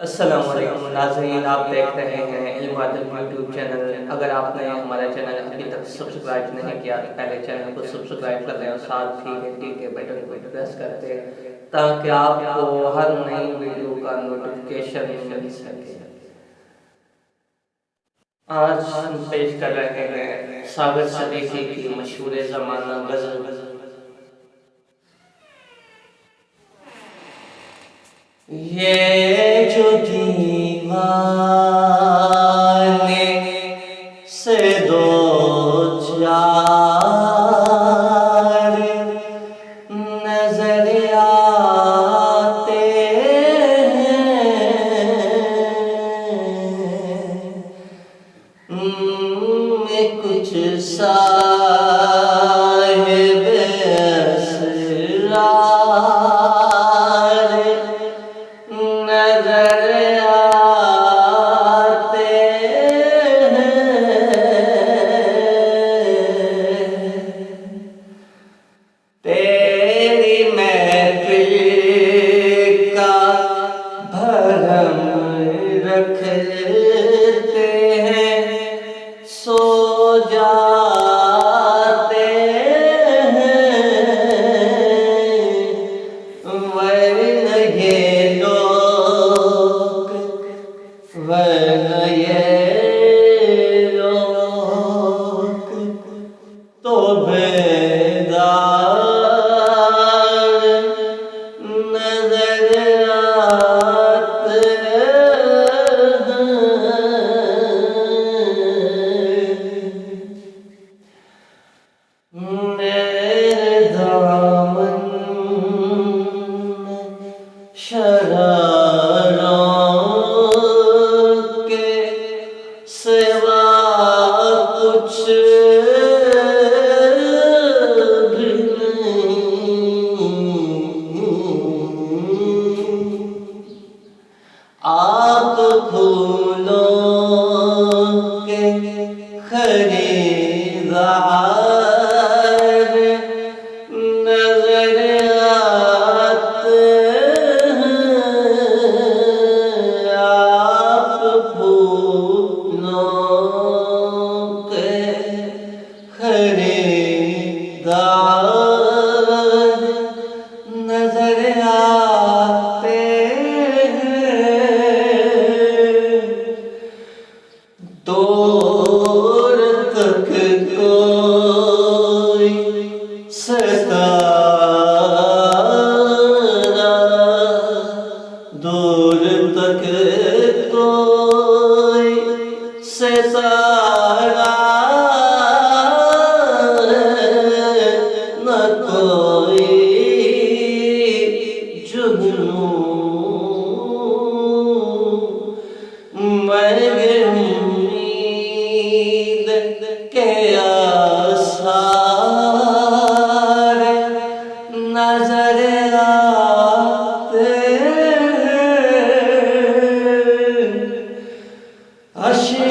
अस्सलामुअलैकुम नाज़रीन, आप देख रहे हैं इल्म अदब यूट्यूब चैनल। अगर आपने हमारा चैनल अभी तक सब्सक्राइब नहीं किया तो पहले चैनल को सब्सक्राइब कर लें और साथ ही घंटी के बटन को प्रेस कर दें ताकि आपको हर नई वीडियो का नोटिफिकेशन मिल सके। आज हम पेश कर रहे हैं साबिर सदीकी की मशहूर ज़माना गज़ल। ये जो दीवाने से दो चार नजर आते हैं, कुछ साहिब असरार नजर आते हैं। तेरी महफिल का भरम रखते हैं, सो जाते हैं, वरना ये लोग तो बेदार नजर आते हैं। मेरे दामन शरारों के सिवा कुछ भी नहीं। आप फूलों के खरीदार नजर आते हैं। आप फूलों के खरीदार नजर आते हैं। दूर तक कोई सितारा, दूर तक कोई सितारा, न कोई जुगनू मगर उम्मीद के आसार नजर आते हैं। हश्र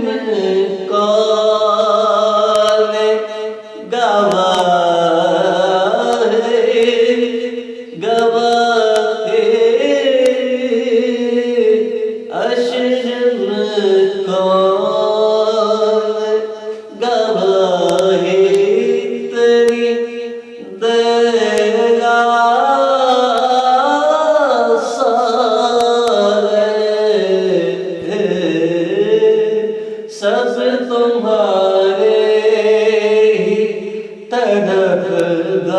में कौन गवाह गवाह हश्र में कौन गवाह तेरी दया सारे सब तुम्हारे ही तरफदार